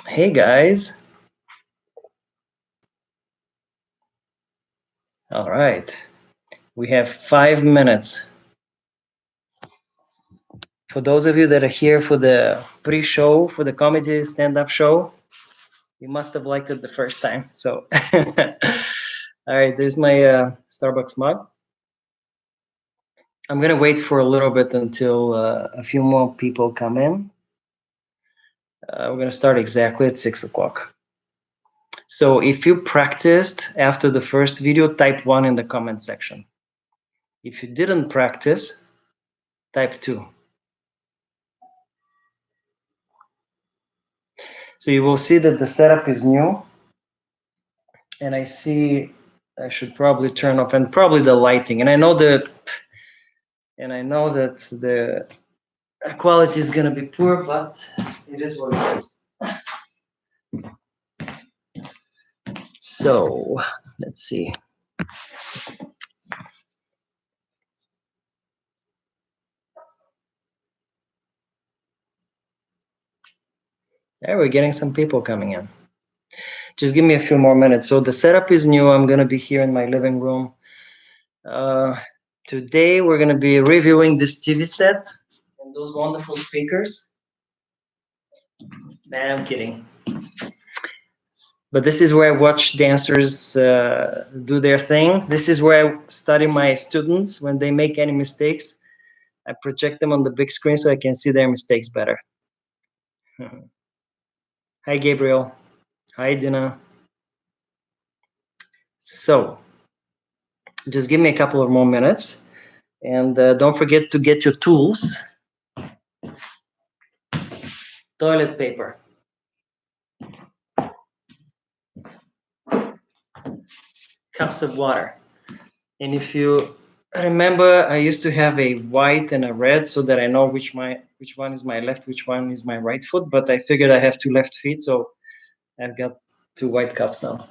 Hey guys. All right. We have 5 minutes. For those of you that are here for the pre-show, for the comedy stand-up show, you must have liked it the first time. So, all right, there's my Starbucks mug. I'm going to wait for a little bit until a few more people come in. We're going to start exactly at 6 o'clock. So if you practiced after the first video, type 1 in the comment section. If you didn't practice, type 2. So you will see that the setup is new. And I see I should probably turn off and probably the lighting. And I know that the quality is going to be poor, but it is what it is. So let's see. There, we're getting some people coming in. Just give me a few more minutes. So the setup is new. I'm going to be here in my living room. Today we're going to be reviewing this TV set and those wonderful speakers. Nah, I'm kidding. But this is where I watch dancers do their thing. This is where I study my students. When they make any mistakes, I project them on the big screen so I can see their mistakes better. Hi, Gabriel. Hi, Dina. So just give me a couple of more minutes. And don't forget to get your tools. Toilet paper. Cups of water. And if you remember, I used to have a white and a red so that I know which one is my left, which one is my right foot. But I figured I have 2 left feet, so I've got 2 white cups now.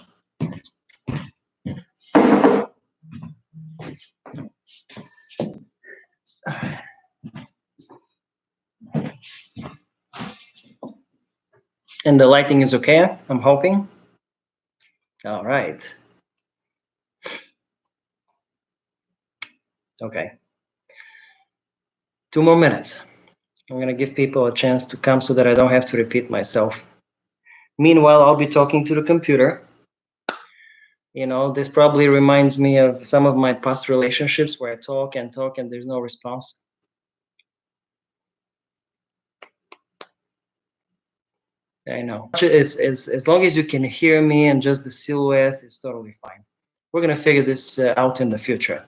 And the lighting is okay, I'm hoping. All right. Okay. 2 more minutes. I'm going to give people a chance to come so that I don't have to repeat myself. Meanwhile, I'll be talking to the computer. You know, this probably reminds me of some of my past relationships where I talk and there's no response. I know. As long as you can hear me and just the silhouette, it's totally fine. We're going to figure this out in the future.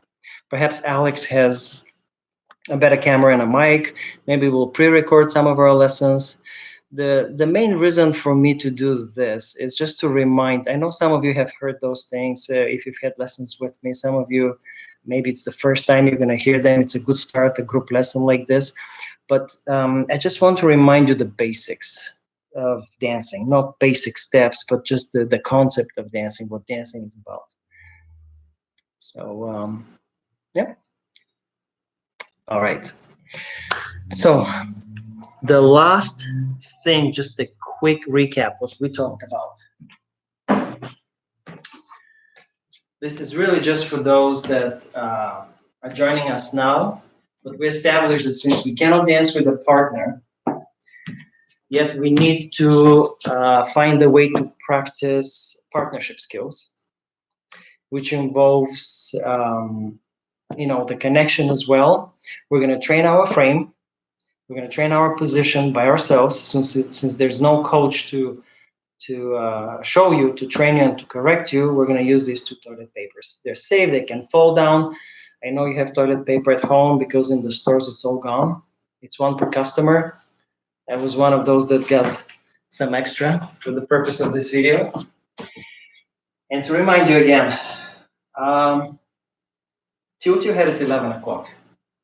Perhaps Alex has a better camera and a mic. Maybe we'll pre-record some of our lessons. The main reason for me to do this is just to remind, I know some of you have heard those things if you've had lessons with me. Some of you, maybe it's the first time you're going to hear them. It's a good start, a group lesson like this. But I just want to remind you the basics of dancing, not basic steps, but just the concept of dancing, what dancing is about. So, yeah. All right. So the last thing, just a quick recap, what we talked about. This is really just for those that are joining us now, but we established that since we cannot dance with a partner, yet we need to find a way to practice partnership skills, which involves the connection as well. We're going to train our frame. We're going to train our position by ourselves, since there's no coach to show you, to train you, and to correct you. We're going to use these 2 toilet papers. They're safe. They can fall down. I know you have toilet paper at home because in the stores it's all gone. It's 1 per customer. I was one of those that got some extra for the purpose of this video. And to remind you again, tilt your head at 11 o'clock.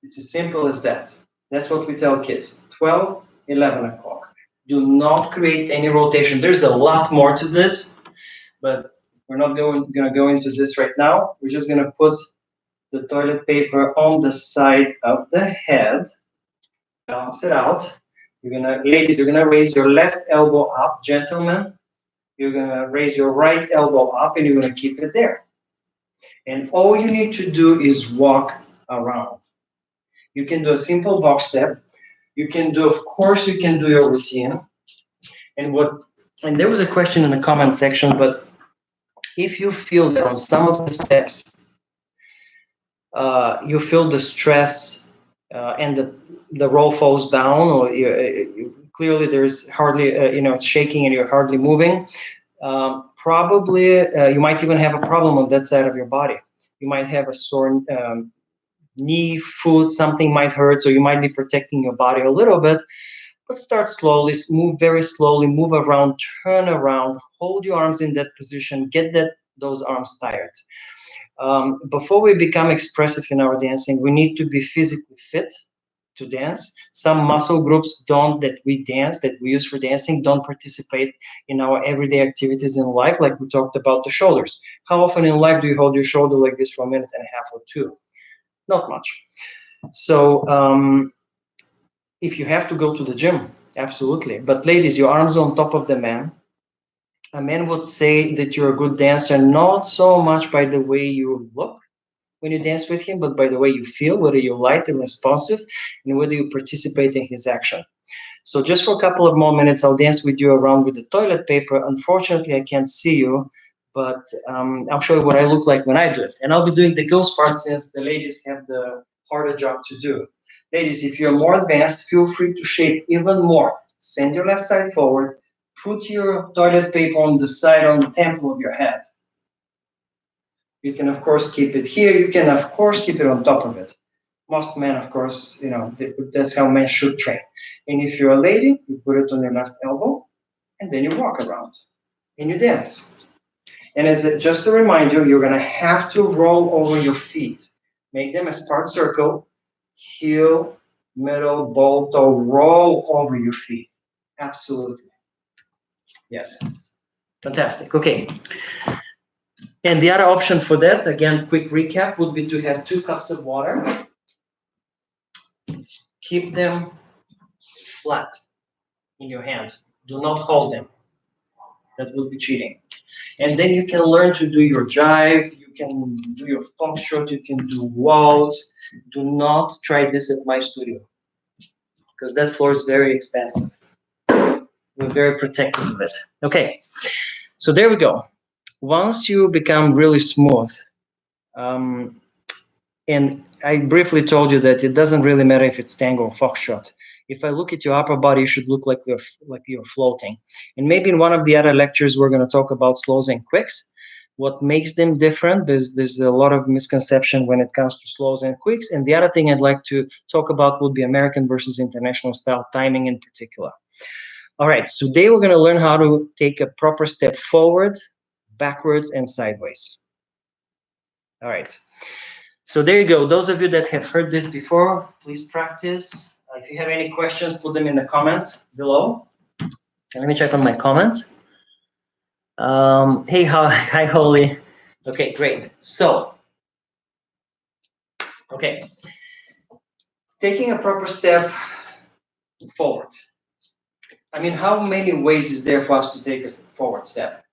It's as simple as that. That's what we tell kids. 12, 11 o'clock. Do not create any rotation. There's a lot more to this, but we're not going to go into this right now. We're just going to put the toilet paper on the side of the head, balance it out, Ladies, you're gonna raise your left elbow up, gentlemen. You're gonna raise your right elbow up, and you're gonna keep it there. And all you need to do is walk around. You can do a simple box step. You can do, of course, you can do your routine. And there was a question in the comment section, but if you feel that on some of the steps, you feel the stress and the roll falls down, or clearly there's hardly, it's shaking and you're hardly moving, probably you might even have a problem on that side of your body. You might have a sore knee, foot, something might hurt, so you might be protecting your body a little bit. But start slowly, move very slowly, move around, turn around, hold your arms in that position, get those arms tired. Before we become expressive in our dancing, we need to be physically fit to dance. Some muscle groups that we use for dancing, don't participate in our everyday activities in life, like we talked about the shoulders. How often in life do you hold your shoulder like this for a minute and a half or two? Not much. So if you have to go to the gym, absolutely. But ladies, your arms are on top of the man. A man would say that you're a good dancer, not so much by the way you look when you dance with him, but by the way you feel, whether you're light and responsive, and whether you participate in his action. So just for a couple of more minutes, I'll dance with you around with the toilet paper. Unfortunately, I can't see you, but I'll show you what I look like when I do it. And I'll be doing the girls part since the ladies have the harder job to do. Ladies, if you're more advanced, feel free to shape even more. Send your left side forward. Put your toilet paper on the side, on the temple of your head. You can, of course, keep it here. You can, of course, keep it on top of it. Most men, of course, that's how men should train. And if you're a lady, you put it on your left elbow, and then you walk around, and you dance. And just to remind you, you're going to have to roll over your feet. Make them as part circle, heel, middle, ball, toe, roll over your feet. Absolutely. Yes. Fantastic. Okay. And the other option for that, again, quick recap, would be to have 2 cups of water. Keep them flat in your hand. Do not hold them. That would be cheating. And then you can learn to do your jive, you can do your foxtrot, you can do waltz. Do not try this at my studio, because that floor is very expensive. We're very protective of it. Okay, so there we go. Once you become really smooth, and I briefly told you that it doesn't really matter if it's tango or foxtrot. If I look at your upper body, you should look like you're floating. And maybe in one of the other lectures, we're going to talk about slows and quicks. What makes them different, because there's a lot of misconception when it comes to slows and quicks. And the other thing I'd like to talk about would be American versus international style, timing in particular. All right, today we're going to learn how to take a proper step forward, backwards, and sideways. All right. So there you go. Those of you that have heard this before, please practice. If you have any questions, put them in the comments below. And let me check on my comments. Hey, hi, Holly. Okay, great. So, okay. Taking a proper step forward. I mean, how many ways is there for us to take a forward step?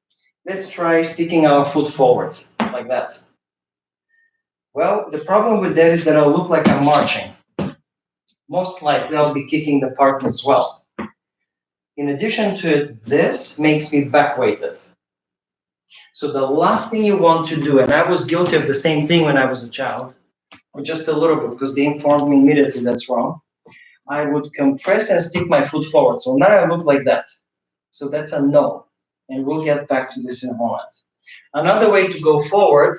Let's try sticking our foot forward, like that. Well, the problem with that is that I'll look like I'm marching. Most likely, I'll be kicking the partner as well. In addition to it, this makes me back-weighted. So the last thing you want to do, and I was guilty of the same thing when I was a child, or just a little bit, because they informed me immediately that's wrong, I would compress and stick my foot forward. So now I look like that. So that's a no. And we'll get back to this in a moment. Another way to go forward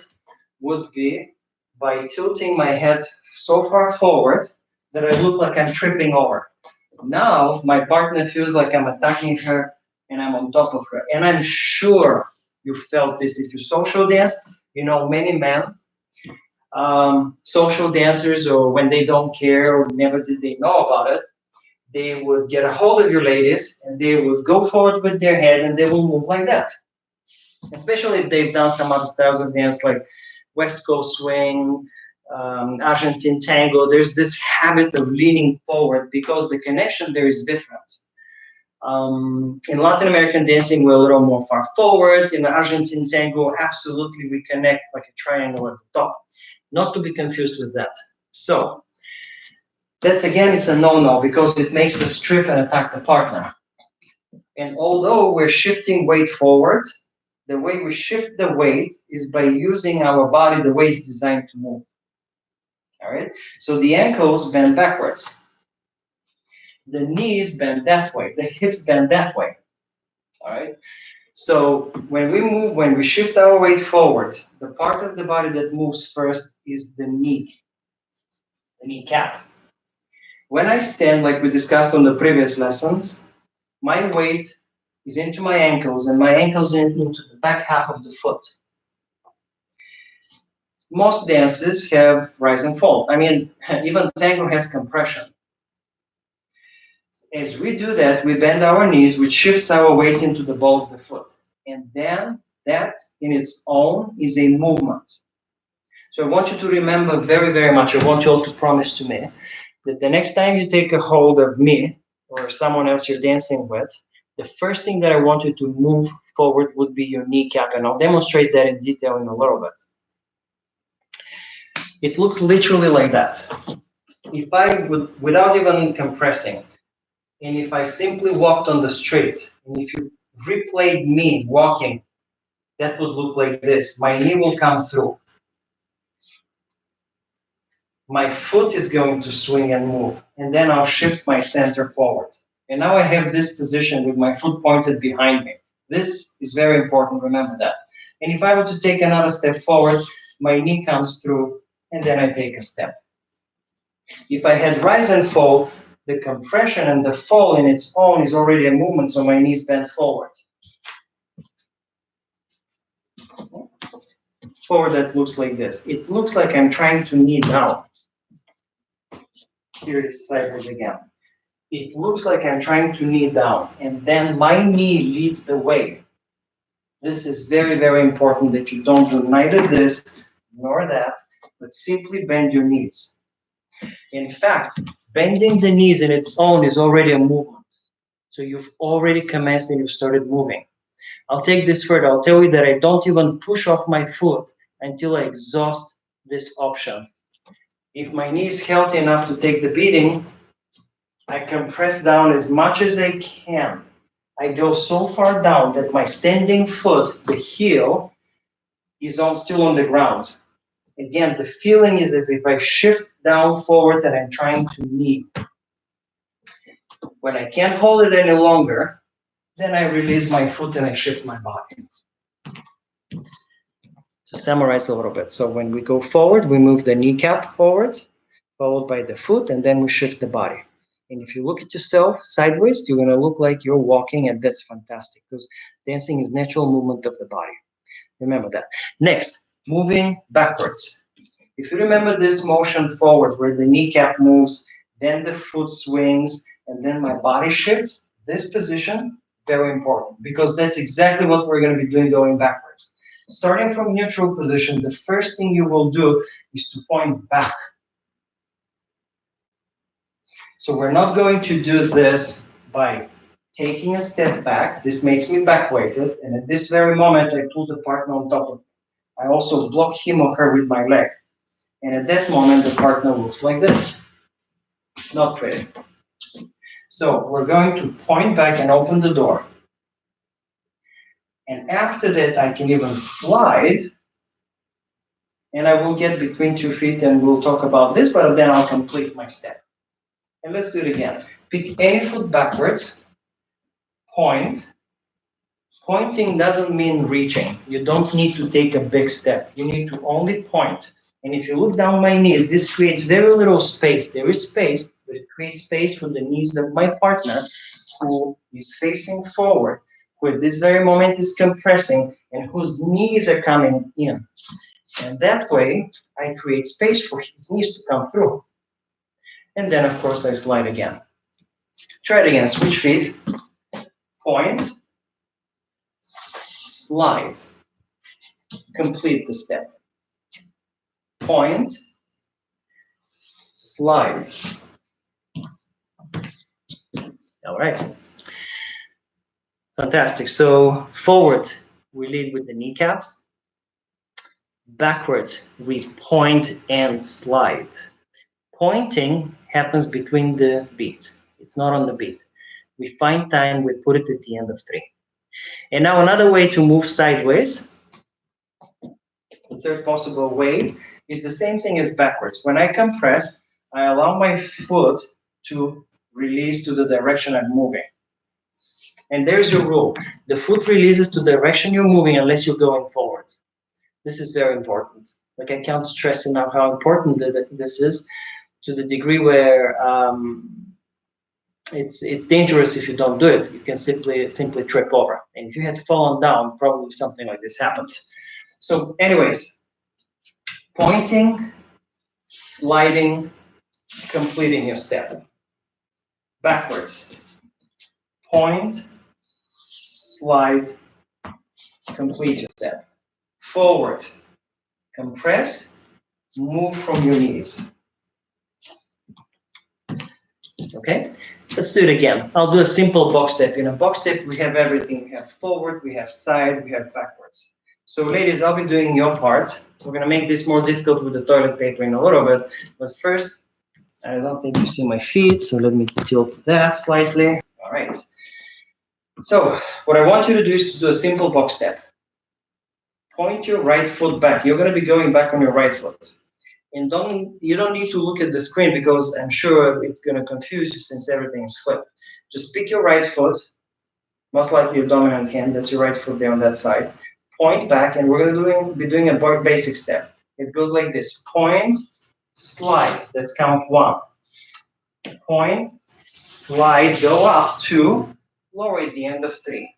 would be by tilting my head so far forward that I look like I'm tripping over. Now my partner feels like I'm attacking her and I'm on top of her. And I'm sure you felt this if you social dance. You know, many men, social dancers, or when they don't care or never did they know about it, they would get a hold of your ladies and they would go forward with their head and they will move like that. Especially if they've done some other styles of dance like West Coast swing, Argentine tango, there's this habit of leaning forward because the connection there is different. In Latin American dancing, we're a little more far forward. In the Argentine tango, absolutely, we connect like a triangle at the top. Not to be confused with that. So, that's again, it's a no-no because it makes us trip and attack the partner. And although we're shifting weight forward, the way we shift the weight is by using our body the way it's designed to move. All right? So the ankles bend backwards. The knees bend that way. The hips bend that way. All right? So when we move, when we shift our weight forward, the part of the body that moves first is the knee, the kneecap. When I stand, like we discussed on the previous lessons, my weight is into my ankles and my ankles into the back half of the foot. Most dances have rise and fall. I mean, even tango has compression. As we do that, we bend our knees, which shifts our weight into the ball of the foot. And then that in its own is a movement. So I want you to remember very, very much, I want you all to promise to me that the next time you take a hold of me or someone else you're dancing with, the first thing that I want you to move forward would be your kneecap, and I'll demonstrate that in detail in a little bit. It looks literally like that. If I would, without even compressing, and if I simply walked on the street, and if you replayed me walking, that would look like this. My knee will come through. My foot is going to swing and move, and then I'll shift my center forward. And now I have this position with my foot pointed behind me. This is very important, remember that. And if I were to take another step forward, my knee comes through, and then I take a step. If I had rise and fall, the compression and the fall in its own is already a movement, so my knees bend forward. Forward, that looks like this. It looks like I'm trying to knee down. Here it is sideways again. It looks like I'm trying to knee down, and then my knee leads the way. This is very, very important that you don't do neither this nor that, but simply bend your knees. In fact, bending the knees in its own is already a movement. So you've already commenced and you've started moving. I'll take this further. I'll tell you that I don't even push off my foot until I exhaust this option. If my knee is healthy enough to take the beating, I compress down as much as I can. I go so far down that my standing foot, the heel, is still on the ground. Again, the feeling is as if I shift down forward and I'm trying to knee. When I can't hold it any longer, then I release my foot and I shift my body. To summarize a little bit, so when we go forward, we move the kneecap forward, followed by the foot, and then we shift the body. And if you look at yourself sideways, you're going to look like you're walking, and that's fantastic because dancing is natural movement of the body. Remember that. Next, moving backwards. If you remember this motion forward where the kneecap moves, then the foot swings, and then my body shifts, this position, very important because that's exactly what we're going to be doing going backwards. Starting from neutral position, the first thing you will do is to point back. So we're not going to do this by taking a step back. This makes me back-weighted, and at this very moment, I pull the partner on top of me. I also block him or her with my leg. And at that moment, the partner looks like this. Not pretty. So we're going to point back and open the door. And after that, I can even slide, and I will get between 2 feet, and we'll talk about this, but then I'll complete my step. And let's do it again. Pick any foot backwards, point. Pointing doesn't mean reaching. You don't need to take a big step. You need to only point. And if you look down my knees, this creates very little space. There is space, but it creates space for the knees of my partner who is facing forward, who at this very moment is compressing, and whose knees are coming in. And that way, I create space for his knees to come through. And then, of course, I slide again. Try it again. Switch feet. Point. Slide. Complete the step. Point. slide. All right. Fantastic. So forward, we lead with the kneecaps. Backwards, we point and slide. Pointing happens between the beats. It's not on the beat. We find time, we put it at the end of 3. And now another way to move sideways, the third possible way, is the same thing as backwards. When I compress, I allow my foot to release to the direction I'm moving. And there's your rule. The foot releases to the direction you're moving unless you're going forward. This is very important. Like, I can't stress enough how important this is, to the degree where it's dangerous if you don't do it. You can simply trip over. And if you had fallen down, probably something like this happened. So anyways, pointing, sliding, completing your step. Backwards. Point, slide, complete your step. Forward. Compress, move from your knees. Okay, let's do it again. I'll do a simple box step. In a box step, we have everything. We have forward, we have side, we have backwards. So ladies, I'll be doing your part. We're gonna make this more difficult with the toilet paper in a little bit. But first, I don't think you see my feet, so let me tilt that slightly. All right. So what I want you to do is to do a simple box step. Point your right foot back. You're gonna be going back on your right foot. And you don't need to look at the screen, because I'm sure it's going to confuse you since everything is flipped. Just pick your right foot, most likely your dominant hand, that's your right foot there on that side. Point back, and we're going to be doing a basic step. It goes like this. Point, slide. Let's count 1. Point, slide, go up 2, lower at the end of 3.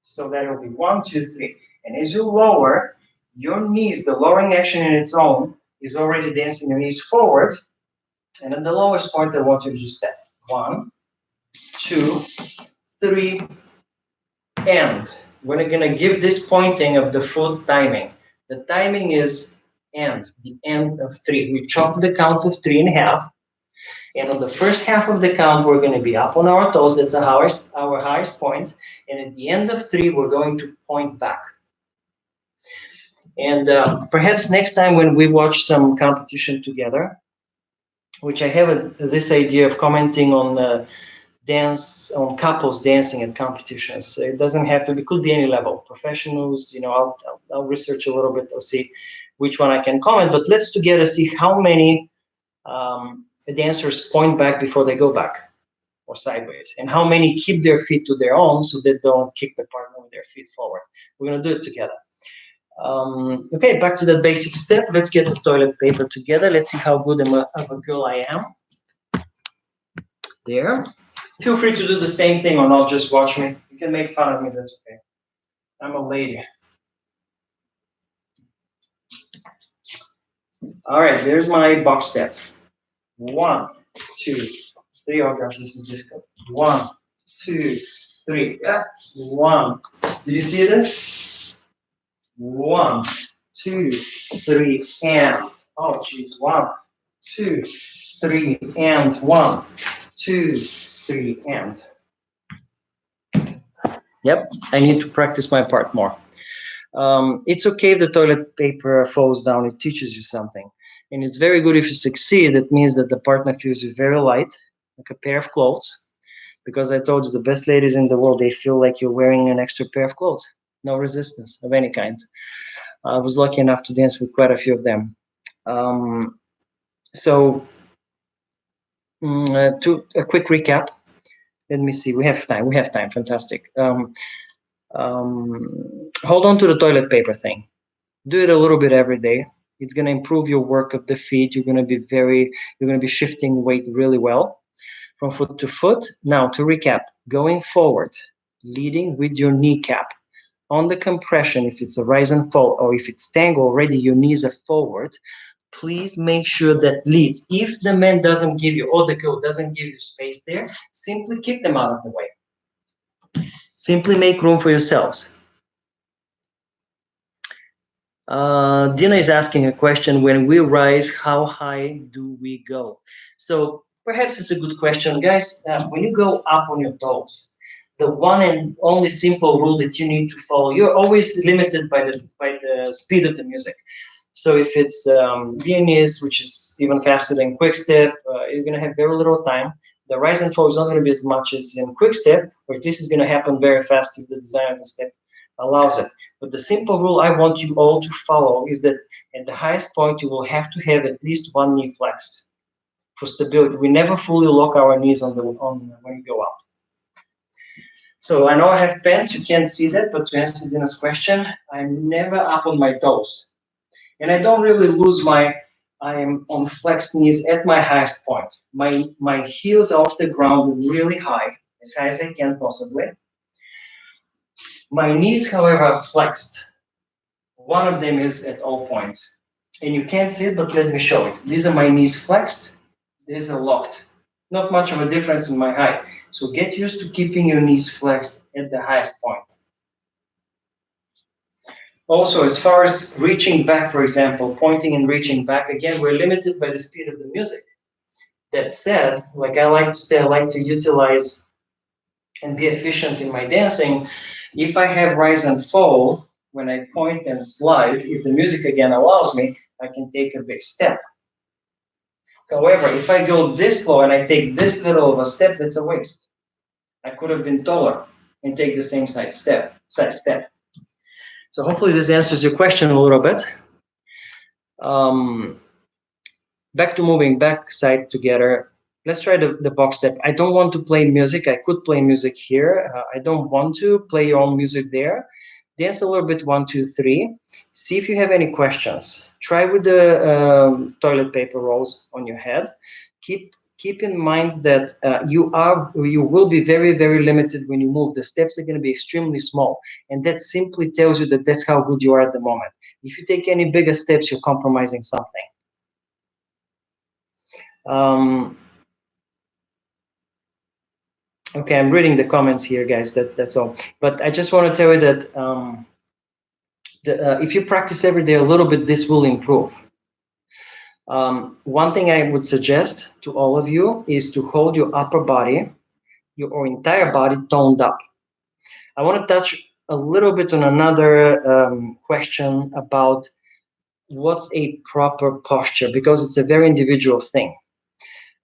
So that will be 1, 2, 3. And as you lower, your knees, the lowering action in its own, is already dancing your knees forward, and at the lowest point, I want you to just step. 1, 2, 3, and we're gonna give this pointing of the foot timing. The timing is the end of 3. We chop the count of 3 in half, and on the first half of the count, we're gonna be up on our toes. That's our highest point, and at the end of 3, we're going to point back. And perhaps next time when we watch some competition together, which I have this idea of commenting on couples dancing at competitions. It doesn't have to be, could be any level. Professionals, I'll research a little bit. I'll see which one I can comment. But let's together see how many dancers point back before they go back or sideways, and how many keep their feet to their own so they don't kick the partner with their feet forward. We're gonna do it together. Okay, back to that basic step. Let's get the toilet paper together. Let's see how good of a girl I am. There. Feel free to do the same thing or not just watch me. You can make fun of me, that's okay. I'm a lady. All right, there's my box step. 1, 2, 3. Oh gosh, this is difficult. 1, 2, 3. 1. Did you see this? 1, 2, 3, and oh geez, 1, 2, 3, and 1, 2, 3, and. Yep, I need to practice my part more. It's okay if the toilet paper falls down. It teaches you something, and it's very good if you succeed. It means that the partner feels you very light, like a pair of clothes. Because I told you, the best ladies in the world, they feel like you're wearing an extra pair of clothes. No resistance of any kind. I was lucky enough to dance with quite a few of them. To a quick recap. Let me see. We have time. Fantastic. Hold on to the toilet paper thing. Do it a little bit every day. It's going to improve your work of the feet. You're going to be shifting weight really well from foot to foot. Now, to recap, going forward, leading with your kneecap. On the compression, if it's a rise and fall, or if it's tango, already your knees are forward, please make sure that leads. If the man doesn't give you, or the girl doesn't give you space there, simply kick them out of the way. Simply make room for yourselves. Dina is asking a question: when we rise, how high do we go? So perhaps it's a good question, guys. When you go up on your toes, the one and only simple rule that you need to follow, you're always limited by the speed of the music. So if it's Viennese, which is even faster than quick step, you're going to have very little time. The rise and fall is not going to be as much as in quick step, or this is going to happen very fast if the design of the step allows it. But the simple rule I want you all to follow is that at the highest point, you will have to have at least one knee flexed for stability. We never fully lock our knees on when you go up. So I know I have pants, you can't see that, but to answer Dina's question, I'm never up on my toes. And I don't really lose I am on flexed knees at my highest point. My heels are off the ground really high, as high as I can possibly. My knees, however, are flexed. One of them is at all points. And you can't see it, but let me show it. These are my knees flexed. These are locked. Not much of a difference in my height. So get used to keeping your knees flexed at the highest point. Also, as far as reaching back, for example, pointing and reaching back, again, we're limited by the speed of the music. That said, like I like to say, I like to utilize and be efficient in my dancing. If I have rise and fall, when I point and slide, if the music again allows me, I can take a big step. However, if I go this low and I take this little of a step, that's a waste. I could have been taller and take the same side step. So hopefully this answers your question a little bit. Back to moving back side together. Let's try the box step. I don't want to play music. I could play music here. I don't want to play your own music there. Dance a little bit, 1, 2, 3. See if you have any questions. Try with the toilet paper rolls on your head. Keep in mind that you will be very, very limited when you move. The steps are going to be extremely small, and that simply tells you that that's how good you are at the moment. If you take any bigger steps, you're compromising something. Okay, I'm reading the comments here, guys. That's all. But I just want to tell you that if you practice every day a little bit, this will improve. One thing I would suggest to all of you is to hold your upper body, your entire body toned up. I want to touch a little bit on another question about what's a proper posture, because it's a very individual thing.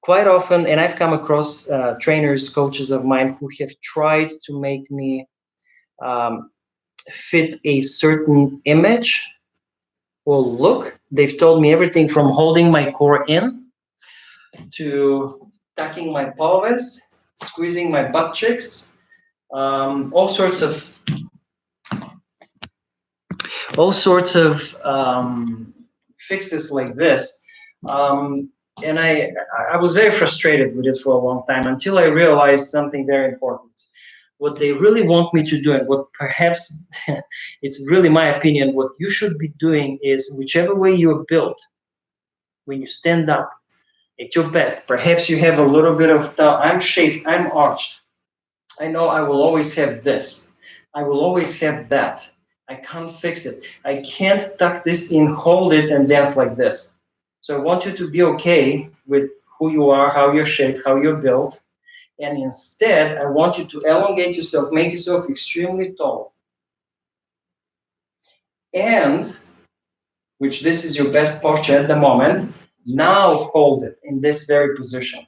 Quite often, and I've come across trainers, coaches of mine who have tried to make me fit a certain image or look. They've told me everything from holding my core in to tucking my pelvis, squeezing my butt cheeks, all sorts of fixes like this. And I was very frustrated with it for a long time until I realized something very important. What they really want me to do, and what perhaps it's really my opinion, what you should be doing is whichever way you're built, when you stand up at your best, perhaps you have a little bit of, I'm shaped, I'm arched. I know I will always have this. I will always have that. I can't fix it. I can't tuck this in, hold it, and dance like this. So I want you to be okay with who you are, how you're shaped, how you're built. And instead, I want you to elongate yourself, make yourself extremely tall. And, which this is your best posture at the moment, now hold it in this very position.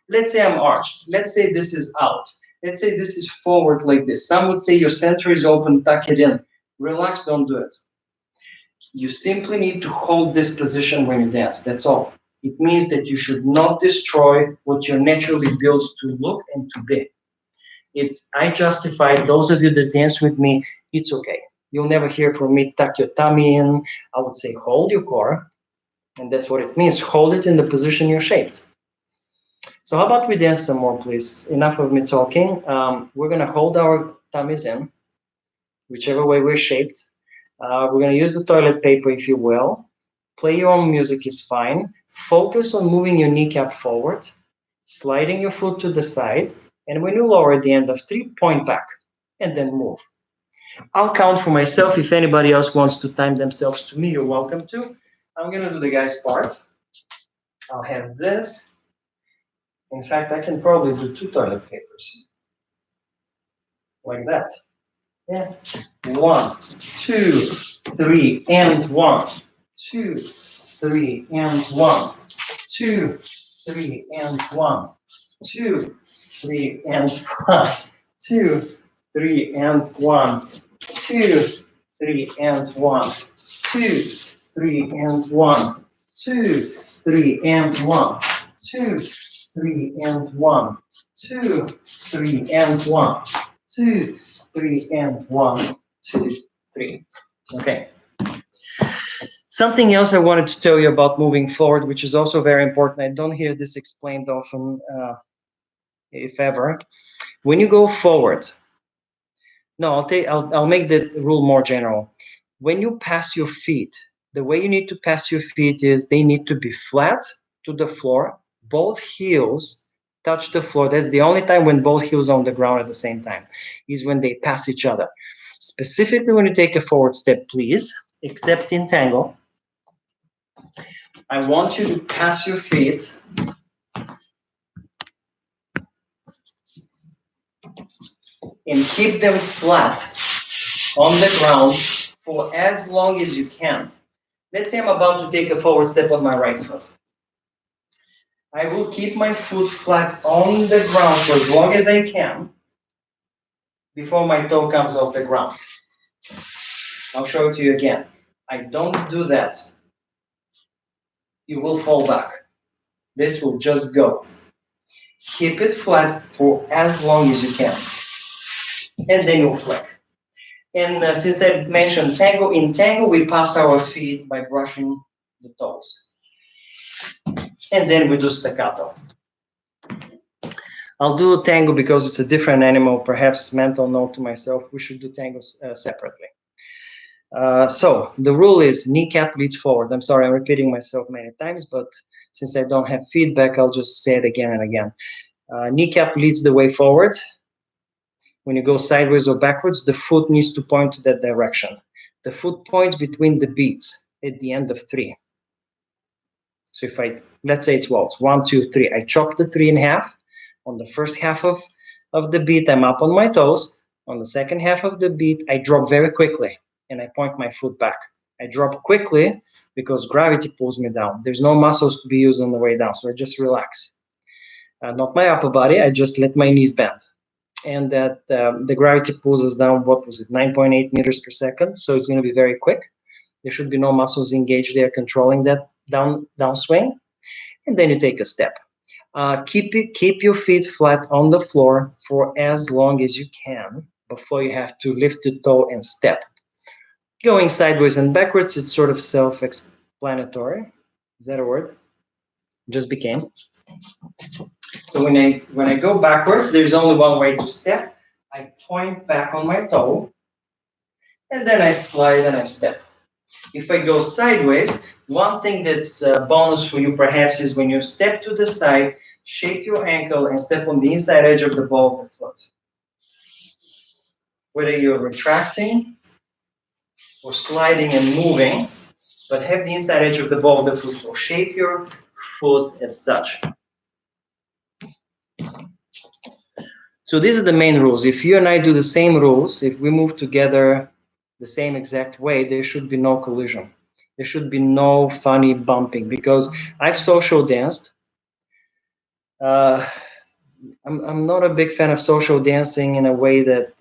Let's say I'm arched. Let's say this is out. Let's say this is forward like this. Some would say your center is open, tuck it in. Relax, don't do it. You simply need to hold this position when you dance, that's all. It means that you should not destroy what you're naturally built to look and to be. I justify those of you that dance with me, it's okay. You'll never hear from me, tuck your tummy in. I would say hold your core, and that's what it means. Hold it in the position you're shaped. So how about we dance some more, please? Enough of me talking. We're going to hold our tummies in, whichever way we're shaped. We're going to use the toilet paper, if you will. Play your own music is fine. Focus on moving your kneecap forward, sliding your foot to the side, and when you lower at the end of 3, point back, and then move. I'll count for myself. If anybody else wants to time themselves to me, you're welcome to. I'm going to do the guy's part. I'll have this. In fact, I can probably do 2 toilet papers. Like that. Yeah. 1, 2, 3, and 1. 2, 3, and 1. 2, 3, and 1. 2, 3, and 1. 2, 3, and 1. 2, 3, and 1. 2, 3, and 1. 2, 3, and 1. 2, 3, and 1. 2, 3, and 1. 2, 3, and 1. 2, 3. Okay. Something else I wanted to tell you about moving forward, which is also very important. I don't hear this explained often, if ever. When you go forward, no, I'll make the rule more general. When you pass your feet, the way you need to pass your feet is they need to be flat to the floor. Both heels touch the floor. That's the only time when both heels are on the ground at the same time, is when they pass each other. Specifically, when you take a forward step, please, except in tango, I want you to pass your feet and keep them flat on the ground for as long as you can. Let's say I'm about to take a forward step on my right foot. I will keep my foot flat on the ground for as long as I can before my toe comes off the ground. I'll show it to you again. I don't do that. You will fall back. This will just go. Keep it flat for as long as you can. And then you'll flick. And since I mentioned tango, in tango we pass our feet by brushing the toes. And then we do staccato. I'll do tango because it's a different animal, perhaps mental note to myself, we should do tango separately. So the rule is kneecap leads forward. I'm sorry, I'm repeating myself many times, but since I don't have feedback, I'll just say it again and again. Kneecap leads the way forward. When you go sideways or backwards, the foot needs to point to that direction. The foot points between the beats at the end of 3. So if let's say it's waltz, 1, 2, 3, I chop the 3 in half. On the first half of the beat, I'm up on my toes. On the second half of the beat, I drop very quickly and I point my foot back. I drop quickly because gravity pulls me down. There's no muscles to be used on the way down, so I just relax. Not my upper body, I just let my knees bend. And that the gravity pulls us down, what was it, 9.8 meters per second, so it's going to be very quick. There should be no muscles engaged there controlling that downswing. And then you take a step. Keep your feet flat on the floor for as long as you can before you have to lift the toe and step. Going sideways and backwards, it's sort of self-explanatory. Is that a word? Just became. So when I go backwards, there's only one way to step. I point back on my toe, and then I slide and I step. If I go sideways, one thing that's a bonus for you perhaps is when you step to the side, shake your ankle and step on the inside edge of the ball of the foot. Whether you're retracting or sliding and moving, but have the inside edge of the ball of the foot, so shape your foot as such. So these are the main rules. If you and I do the same rules, if we move together the same exact way, there should be no collision. There should be no funny bumping, because I've social danced. I'm not a big fan of social dancing in a way that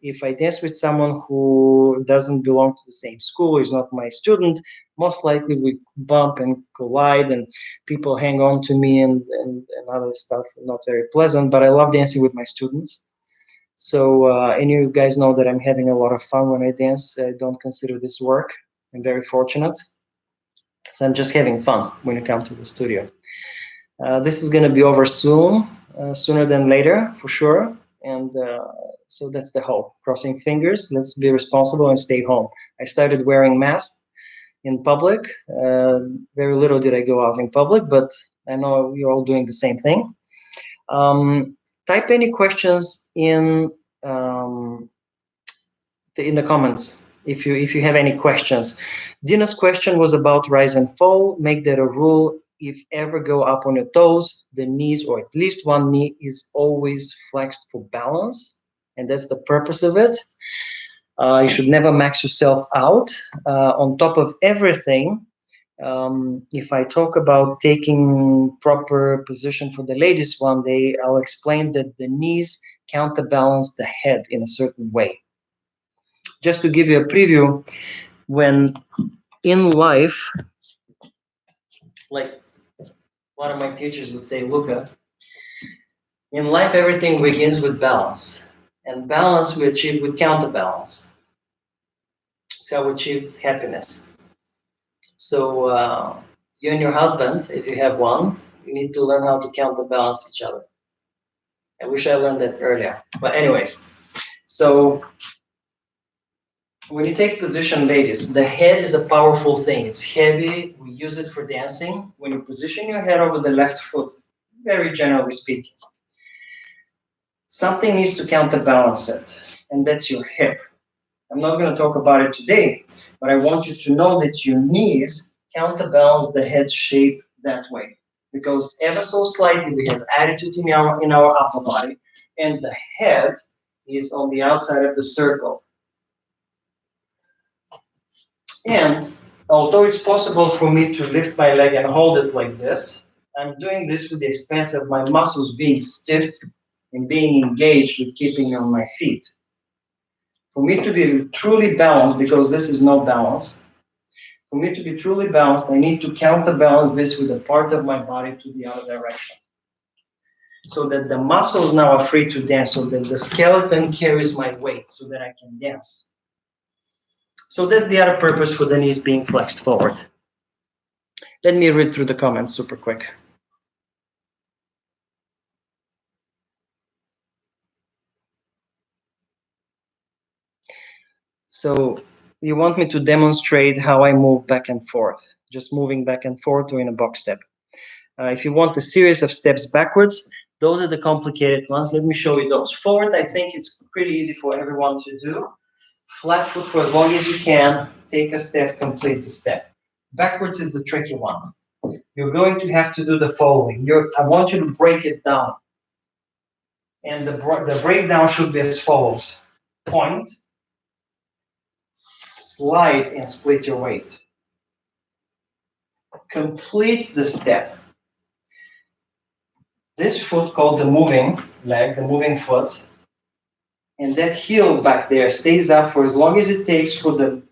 if I dance with someone who doesn't belong to the same school, is not my student, most likely we bump and collide and people hang on to me and other stuff, not very pleasant, but I love dancing with my students. So, and you guys know that I'm having a lot of fun when I dance. I don't consider this work. I'm very fortunate. So I'm just having fun when you come to the studio. This is going to be over soon, sooner than later, for sure. And so that's the hope. Crossing fingers, let's be responsible and stay home. I started wearing masks in public. Very little did I go out in public, but I know you're all doing the same thing. Type any questions in in the comments if you have any questions. Dina's question was about rise and fall. Make that a rule. If ever go up on your toes, the knees, or at least one knee, is always flexed for balance, and that's the purpose of it. You should never max yourself out. On top of everything, if I talk about taking proper position for the ladies one day, I'll explain that the knees counterbalance the head in a certain way. Just to give you a preview, when in life, like one of my teachers would say, Luca, in life everything begins with balance, and balance we achieve with counterbalance. It's how we achieve happiness. So you and your husband, if you have one, you need to learn how to counterbalance each other. I wish I learned that earlier. But anyways, so when you take position, ladies, the head is a powerful thing. It's heavy. We use it for dancing. When you position your head over the left foot, very generally speaking, something needs to counterbalance it, and that's your hip. I'm not going to talk about it today, but I want you to know that your knees counterbalance the head shape that way. Because ever so slightly we have attitude in our upper body, and the head is on the outside of the circle. And although it's possible for me to lift my leg and hold it like this, I'm doing this with the expense of my muscles being stiff and being engaged with keeping on my feet. For me to be truly balanced, because this is no balance, for me to be truly balanced, I need to counterbalance this with a part of my body to the other direction. So that the muscles now are free to dance, so that the skeleton carries my weight so that I can dance. So that's the other purpose for the knees being flexed forward. Let me read through the comments super quick. So you want me to demonstrate how I move back and forth, just moving back and forth or in a box step. If you want a series of steps backwards, those are the complicated ones. Let me show you those. Forward, I think it's pretty easy for everyone to do. Flat foot for as long as you can. Take a step, complete the step. Backwards is the tricky one. You're going to have to do the following. I want you to break it down. And the breakdown should be as follows. Point, slide, and split your weight. Complete the step. This foot called the moving leg, the moving foot, and that heel back there stays up for as long as it takes for the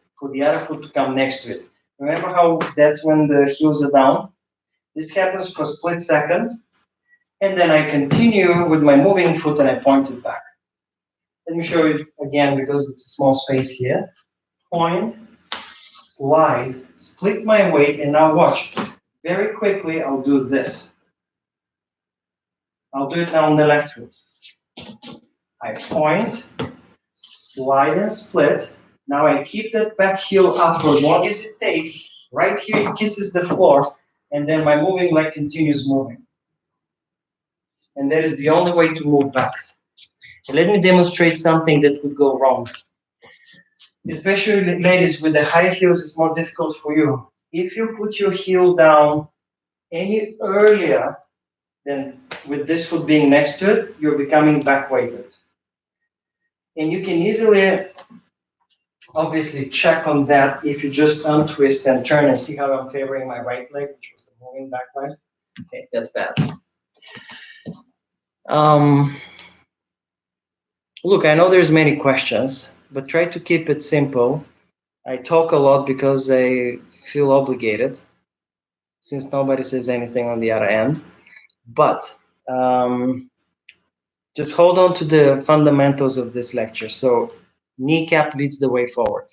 other foot to come next to it. Remember how that's when the heels are down? This happens for a split second, and then I continue with my moving foot and I point it back. Let me show you again because it's a small space here. Point, slide, split my weight, and now watch. Very quickly, I'll do this. I'll do it now on the left foot. I point, slide and split. Now I keep that back heel up for as long as it takes. Right here it kisses the floor, and then my moving leg continues moving. And that is the only way to move back. And let me demonstrate something that could go wrong. Especially ladies with the high heels, it's more difficult for you. If you put your heel down any earlier than with this foot being next to it, you're becoming back weighted. And you can easily, obviously, check on that if you just untwist and turn and see how I'm favoring my right leg, which was the moving back leg. Okay, that's bad. Look, I know there's many questions, but try to keep it simple. I talk a lot because I feel obligated, since nobody says anything on the other end. But just hold on to the fundamentals of this lecture. So kneecap leads the way forward.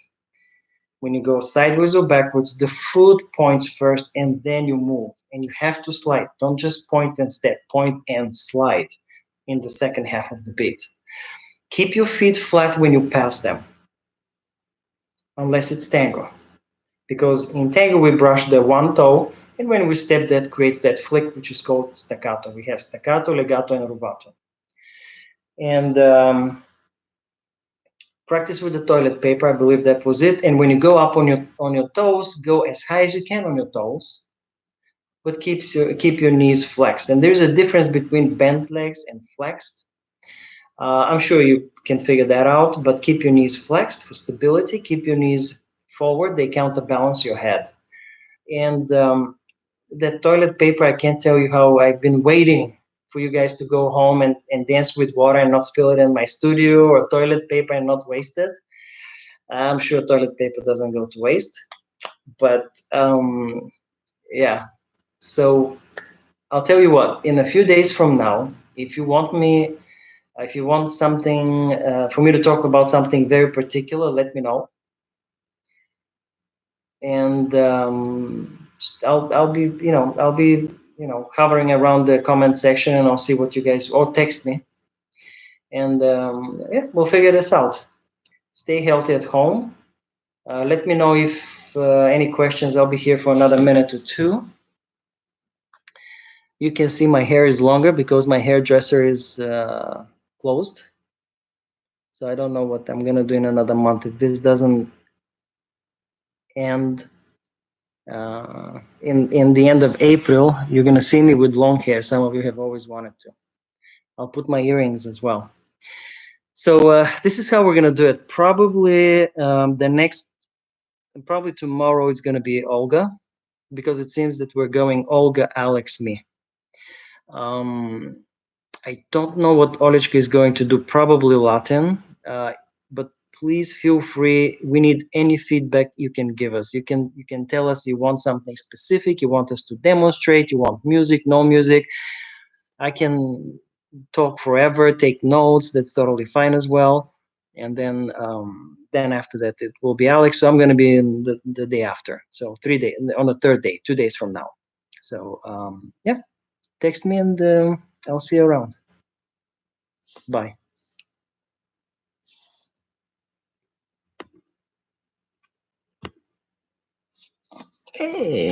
When you go sideways or backwards, the foot points first and then you move. And you have to slide. Don't just point and step. Point and slide in the second half of the beat. Keep your feet flat when you pass them, unless it's tango. Because in tango, we brush the one toe, and when we step, that creates that flick, which is called staccato. We have staccato, legato, and rubato. And Practice with the toilet paper. I believe that was it. And when you go up on your toes, go as high as you can on your toes, but keep your knees flexed. And there's a difference between bent legs and flexed. I'm sure you can figure that out, but keep your knees flexed for stability. Keep your knees forward. They counterbalance your head. And that toilet paper, I can't tell you how I've been waiting for you guys to go home and dance with water and not spill it in my studio, or toilet paper and not waste it. I'm sure toilet paper doesn't go to waste, but yeah. So I'll tell you what, in a few days from now, if you want something for me to talk about something very particular, let me know. And I'll be hovering around the comment section, and I'll see what you guys, or text me, and yeah, we'll figure this out. Stay healthy at home. Let me know if any questions. I'll be here for another minute or two. You can see my hair is longer because my hairdresser is closed. So I don't know what I'm gonna do in another month if this doesn't end. In the end of April, you're gonna see me with long hair. Some of you have always wanted to. I'll put my earrings as well. So this is how we're gonna do it. Probably probably tomorrow is gonna be Olga, because it seems that we're going Olga, Alex, me. I don't know what Olichka is going to do. Probably Latin, but please feel free. We need any feedback you can give us. You can tell us you want something specific. You want us to demonstrate. You want music, no music. I can talk forever, take notes. That's totally fine as well. And then after that, it will be Alex. So I'm going to be in the day after. So 3 days on the third day, 2 days from now. So yeah, text me and I'll see you around. Bye. Hey.